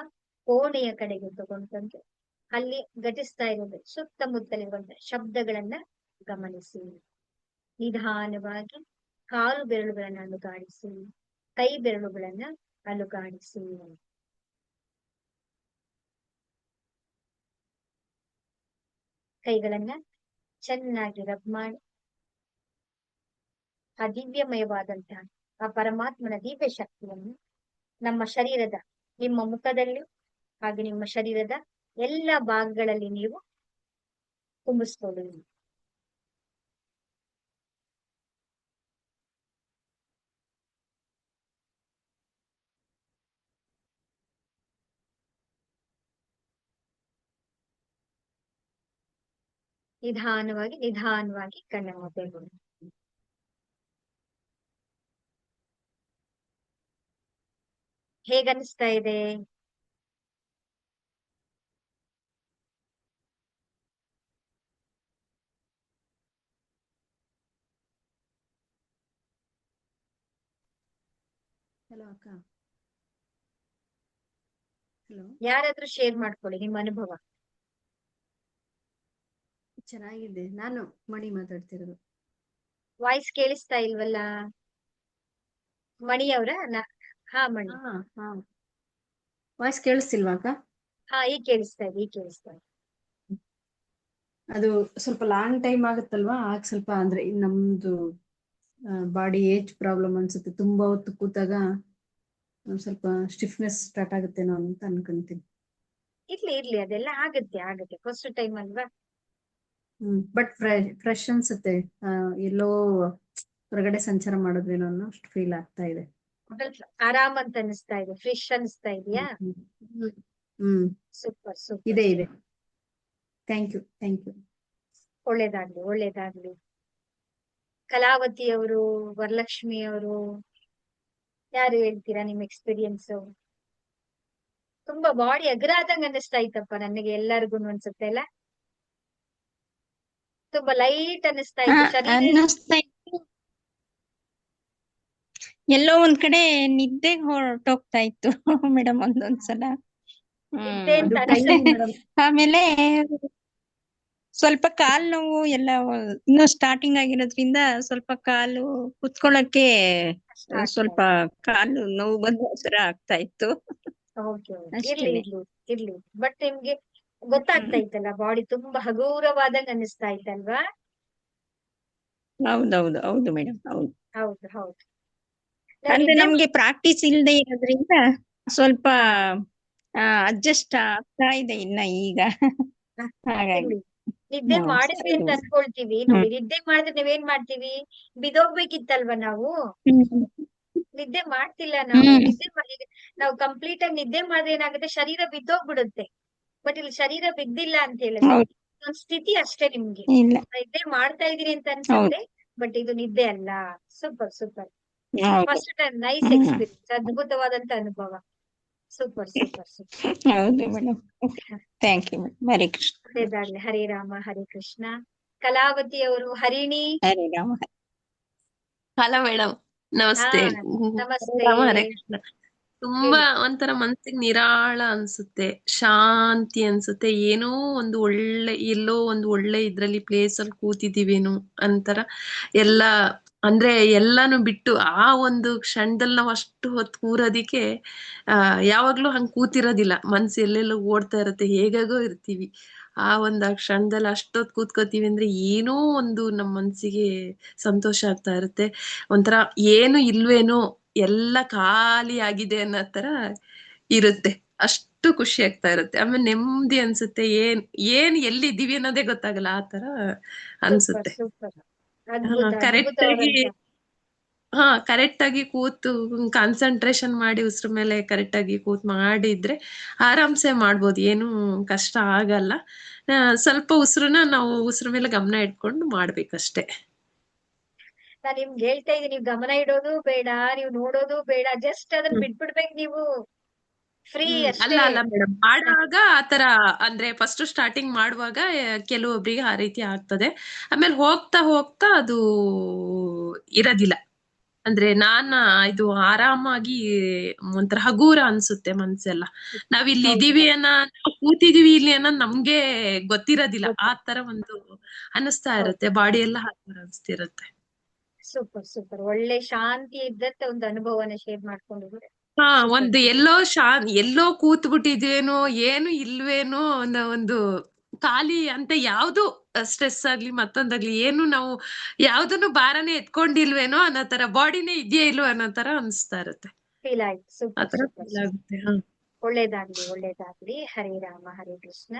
ಕೋಣೆಯ ಕಡೆಗೆ ತಗೊಂಡು ಅಲ್ಲಿ ಘಟಿಸ್ತಾ ಇರೋದು ಸುತ್ತಮುತ್ತಲಿರುವಂತಹ ಶಬ್ದಗಳನ್ನ ಗಮನಿಸಿ. ನಿಧಾನವಾಗಿ ಕಾಲು ಬೆರಳುಗಳನ್ನ ಅಲುಗಾಡಿಸಿ, ಕೈ ಬೆರಳುಗಳನ್ನ ಅಲುಗಾಡಿಸಿ. ಕೈಗಳನ್ನ ಚೆನ್ನಾಗಿ ರಬ್ ಮಾಡಿ ಆ ದಿವ್ಯಮಯವಾದಂತಹ ಆ ಪರಮಾತ್ಮನ ದಿವ್ಯ ಶಕ್ತಿಯನ್ನು ನಮ್ಮ ಶರೀರದ, ನಿಮ್ಮ ಮುಖದಲ್ಲಿ ಹಾಗೆ ನಿಮ್ಮ ಶರೀರದ ಎಲ್ಲ ಭಾಗಗಳಲ್ಲಿ ನೀವು ತುಂಬಿಸ್ಕೊಳ್ಳಿ. ನಿಧಾನವಾಗಿ ನಿಧಾನವಾಗಿ ಕಣ್ಣ ಮುಚ್ಚಿ. ಹೇಗನ್ನಿಸ್ತಾ ಇದೆ? ಹಲೋ ಅಕ್ಕ. ಹಲೋ, ಯಾರಾದ್ರೂ ಶೇರ್ ಮಾಡ್ಕೊಳ್ಳಿ ನಿಮ್ಮ ಅನುಭವ. ಚೆನ್ನಾಗಿದೆ. ನಾನು ಮಣಿ ಮಾತಾಡ್ತಿರೋದು. ವಾಯ್ಸ್ ಕೇಳಿಸ್ತಾ ಇಲ್ವಲ್ಲ? ಮಣಿ ಅವರ? ಹಾ ಮಣಿ. ವಾಯ್ಸ್ ಕೇಳಿಸ್ತಿಲ್ವಾ ಅಕ್ಕ? ಹಾ, ಈಗ ಕೇಳಿಸ್ತಾ ಇದೆ, ಈಗ ಕೇಳಿಸ್ತಾ ಇದೆ. ಅದು ಸ್ವಲ್ಪ ಲಾಂಗ್ ಟೈಮ್ ಆಗುತ್ತಲ್ವಾ, ಆಗ ಸ್ವಲ್ಪ ಅಂದ್ರೆ ನಮ್ದು ಬಾಡಿ ಏಜ್ ಪ್ರಾಬ್ಲಮ್ ಅನ್ಸುತ್ತೆ. ತುಂಬಾ ಹೊತ್ತು ಕೂತಾಗ ಸ್ವಲ್ಪ ಸ್ಟಿಫ್ನೆಸ್ ಸ್ಟಾರ್ಟ್ ಆಗುತ್ತೇನೋ ಅಂತ ಅನ್ಕೊಂತೀನಿ. ಇರ್ಲಿ ಅದೆಲ್ಲ ಆಗುತ್ತೆ ಫಸ್ಟ್ ಟೈಮ್ ಅಲ್ವಾ. ಬಟ್ ಫ್ರೆಶ್ ಅನ್ಸುತ್ತೆ. ಎಲ್ಲೋ ಹೊರಗಡೆ ಸಂಚಾರ ಮಾಡೋದ್ವೇನೋ ಅನ್ನೋ ಅಷ್ಟು ಫೀಲ್ ಆಗ್ತಾ ಇದೆ. ಆರಾಮ್ ಅಂತ ಅನಿಸ್ತಾ ಇದೆ, ಫ್ರೆಶ್ ಅನಿಸ್ತಾ ಇದೆಯಾ? Super super. ಇದೆ. Thank you. ಒಳ್ಳೇದಾಗ್ಲಿ. ಕಲಾವತಿ ಅವರು, ವರಲಕ್ಷ್ಮಿ ಅವರು, ಯಾರು ಹೇಳ್ತೀರಾ ನಿಮ್ ಎಕ್ಸ್ಪೀರಿಯನ್ಸ್? ತುಂಬಾ ಬಾಡಿ ಅಗ್ರ ಆದಂಗ ಅನ್ನಿಸ್ತಾ ಇತ್ತಪ್ಪ ನನಗೆ, ಎಲ್ಲರಿಗೂ ಅನ್ಸುತ್ತೆ ಅಲ್ಲ? ತುಂಬಾ ಲೈಟ್ ಅನ್ನಿಸ್ತಾ ಇತ್ತು. ಎಲ್ಲೋ ಒಂದ್ ಕಡೆ ನಿದ್ದೆ ಹೊರಟೋಗ್ತಾ ಇತ್ತು ಮೇಡಮ್ ಒಂದೊಂದ್ಸಲ. ಆಮೇಲೆ ಸ್ವಲ್ಪ ಕಾಲ್ ನೋವು ಎಲ್ಲ ಇನ್ನು ಸ್ಟಾರ್ಟಿಂಗ್ ಆಗಿರೋದ್ರಿಂದ ಸ್ವಲ್ಪ ಕಾಲು ಕುತ್ಕೊಳ್ಳಕ್ಕೆ ಸ್ವಲ್ಪ ಕಾಲು ನೋವು ಬಂದ ಸರ ಆಗ್ತಾ ಇತ್ತು. ಇರ್ಲಿ ಬಟ್ ನಿಮ್ಗೆ ಗೊತ್ತಾಗ್ತಾ ಇತ್ತಲ್ಲ, ಬಾಡಿ ತುಂಬಾ ಹಗೂರವಾದಂಗ ಅನ್ನಿಸ್ತಾ ಇತ್ತಲ್ವಾ? ಹೌದು ಮೇಡಮ್, ಹೌದು. ಅಂದ್ರೆ ನಮ್ಗೆ ಪ್ರಾಕ್ಟೀಸ್ ಇಲ್ಲದೆ ಇರೋದ್ರಿಂದ ಸ್ವಲ್ಪ ಅಡ್ಜಸ್ಟ್ ಆಗ್ತಾ ಇದೆ ಇನ್ನ ಈಗ. ಹಾಗಾಗಿ ನಿದ್ದೆ ಮಾಡಿದ್ವಿ ಅಂತ ಅನ್ಕೊಳ್ತೀವಿ ನೋಡಿ. ನಿದ್ದೆ ಮಾಡಿದ್ರೆ ನೀವೇನ್ ಮಾಡ್ತೀವಿ? ಬಿದೋಗ್ಬೇಕಿತ್ತಲ್ವಾ ನಾವು? ನಿದ್ದೆ ಮಾಡ್ತಿಲ್ಲ ನಾವು. ನಾವು ಕಂಪ್ಲೀಟ್ ಆಗಿ ನಿದ್ದೆ ಮಾಡಿದ್ರೆ ಏನಾಗುತ್ತೆ, ಶರೀರ ಬಿದ್ದೋಗ್ಬಿಡುತ್ತೆ. ಬಟ್ ಇಲ್ಲಿ ಶರೀರ ಬಿದ್ದಿಲ್ಲ ಅಂತ ಹೇಳಿದ್ರೆ ಒಂದ್ ಸ್ಥಿತಿ ಅಷ್ಟೇ. ನಿಮ್ಗೆ ನಿದ್ದೆ ಮಾಡ್ತಾ ಇದೀನಿ ಅಂತ ಅನ್ಸುತ್ತೆ, ಬಟ್ ಇದು ನಿದ್ದೆ ಅಲ್ಲ. Super. First time, nice experience, ಅದ್ಭುತವಾದಂತ ಅನುಭವ. ಸೂಪರ್. ಹೌದು madam, thank you madam. Hare Krishna. ಒಳ್ಳೇದಾಗ್ಲಿ. ಹರೇ ರಾಮ ಹರೇ ಕೃಷ್ಣ. ಕಲಾವತಿ ಅವರು, ಹರಿಣಿ. ಹರೇ ರಾಮ. ಹಲೋ ಮೇಡಮ್, ನಮಸ್ತೆ. ನಮಸ್ತೆ. ಹರೇ ಕೃಷ್ಣ. ತುಂಬಾ ಒಂಥರ ಮನ್ಸಿಗೆ ನಿರಾಳ ಅನ್ಸುತ್ತೆ, ಶಾಂತಿ ಅನ್ಸುತ್ತೆ. ಏನೋ ಎಲ್ಲೋ ಒಂದು ಒಳ್ಳೆ ಇದ್ರಲ್ಲಿ ಪ್ಲೇಸ್ ಅಲ್ಲಿ ಕೂತಿದೀವೇನು ಅಂತರ ಎಲ್ಲ. ಅಂದ್ರೆ ಎಲ್ಲಾನು ಬಿಟ್ಟು ಆ ಒಂದು ಕ್ಷಣದಲ್ಲಿ ನಾವು ಅಷ್ಟು ಹೊತ್ತು ಕೂರೋದಿಕ್ಕೆ ಯಾವಾಗ್ಲೂ ಹಂಗ್ ಕೂತಿರೋದಿಲ್ಲ. ಮನ್ಸು ಎಲ್ಲೆಲ್ಲೋ ಓಡ್ತಾ ಇರತ್ತೆ, ಹೇಗಾಗೋ ಇರ್ತೀವಿ. ಆ ಒಂದು ಕ್ಷಣದಲ್ಲಿ ಅಷ್ಟೊತ್ತು ಕೂತ್ಕೋತೀವಿ ಅಂದ್ರೆ ಏನೋ ಒಂದು ನಮ್ಮ ಮನ್ಸಿಗೆ ಸಂತೋಷ ಆಗ್ತಾ ಇರುತ್ತೆ. ಒಂಥರ ಏನು ಇಲ್ವೇನೋ, ಎಲ್ಲ ಖಾಲಿ ಆಗಿದೆ ಅನ್ನೋ ತರ ಇರುತ್ತೆ. ಅಷ್ಟು ಖುಷಿ ಆಗ್ತಾ ಇರುತ್ತೆ. ಆಮೇಲೆ ನೆಮ್ಮದಿ ಅನ್ಸುತ್ತೆ. ಏನ್ ಎಲ್ಲಿದ್ದೀವಿ ಅನ್ನೋದೇ ಗೊತ್ತಾಗಲ್ಲ ಆ ತರ ಸೂಪರ್ ಅನ್ಸುತ್ತೆ. ಸೂಪರ್. ಅದ್ಭುತ ಕರೆಕ್ಟ್ ಆಗಿ ಅದ್ಭುತವಾದಂತ ಕರೆಕ್ಟ್ ಆಗಿ ಕೂತು ಕಾನ್ಸಂಟ್ರೇಷನ್ ಮಾಡಿ ಉಸಿರು ಮೇಲೆ ಕರೆಕ್ಟ್ ಆಗಿ ಕೂತ್ ಮಾಡಿದ್ರೆ ಆರಾಮ್ಸೆ ಮಾಡ್ಬೋದು. ಏನು ಕಷ್ಟ ಆಗಲ್ಲ. ಸ್ವಲ್ಪ ಉಸಿರನ್ನ ನಾವು ಉಸಿರು ಮೇಲೆ ಗಮನ ಇಟ್ಕೊಂಡು ಮಾಡ್ಬೇಕಷ್ಟೇ. ನಾನ್ ನಿಮ್ಗೆ ಹೇಳ್ತಾ ಇದ್ದೀನಿ, ನೀವು ಗಮನ ಇಡೋದು ಬೇಡ, ನೀವು ನೋಡೋದು ಬೇಡ, ಜಸ್ಟ್ ಅದನ್ನ ಬಿಟ್ಬಿಡ್ಬೇಕು ನೀವು. ಫ್ರೀ ಅಷ್ಟೇ. ಅಲ್ಲ ಮೇಡಮ್, ಮಾಡುವಾಗ ಆತರ ಅಂದ್ರೆ ಫಸ್ಟ್ ಸ್ಟಾರ್ಟಿಂಗ್ ಮಾಡುವಾಗ ಕೆಲವೊಬ್ರಿಗೆ ಆ ರೀತಿ ಆಗ್ತದೆ. ಆಮೇಲೆ ಹೋಗ್ತಾ ಹೋಗ್ತಾ ಅದು ಇರೋದಿಲ್ಲ. ಅಂದ್ರೆ ಇದು ಆರಾಮಾಗಿ ಒಂಥರ ಹಗೂರ ಅನ್ಸುತ್ತೆ ಮನ್ಸೆಲ್ಲ. ನಾವಿಲ್ಲಿ ಇದೀವಿ ನಾವು ಕೂತಿದೀವಿ ಇಲ್ಲಿ ಅನ್ನೋದು ನಮ್ಗೆ ಗೊತ್ತಿರೋದಿಲ್ಲ. ಆ ತರ ಒಂದು ಅನಿಸ್ತಾ ಇರುತ್ತೆ, ಬಾಡಿ ಎಲ್ಲ ಆ ತರ ಅನಿಸ್ತಿರುತ್ತೆ. Super super. ಒಳ್ಳೆ ಶಾಂತಿ ಇದ್ದಂತ ಒಂದು ಅನುಭವನ ಶೇರ್ ಮಾಡ್ಕೊಂಡಿದ್ರೆ. ಒಂದು ಎಲ್ಲೋ ಕೂತ್ ಬಿಟ್ಟಿದ್ವೇನೋ, ಏನು ಇಲ್ವೇನೋ ಅನ್ನೋ ಒಂದು ಖಾಲಿ ಅಂತ ಯಾವ್ದು ಸ್ಟ್ರೆಸ್ ಆಗ್ಲಿ ಮತ್ತೊಂದಾಗ್ಲಿ ಏನು ನಾವು ಯಾವ್ದನ್ನು ಭಾರನೇ ಎತ್ಕೊಂಡಿಲ್ವೇನೋ ಅನ್ನೋ ತರ, ಬಾಡಿನೇ ಇದೆಯಾ ಇಲ್ವೋ ಅನ್ನೋ ತರ ಅನ್ಸ್ತಾ ಇರುತ್ತೆ. ಫೀಲ್ ಆಯ್ತು. ಸೂಪರ್ ಆತರ ಸೂಪರ್. ಫೀಲ್ ಆಗುತ್ತೆ. ಒಳ್ಳೇದಾಗ್ಲಿ ಒಳ್ಳೇದಾಗ್ಲಿ. ಹರೇ ರಾಮ ಹರೇ ಕೃಷ್ಣ.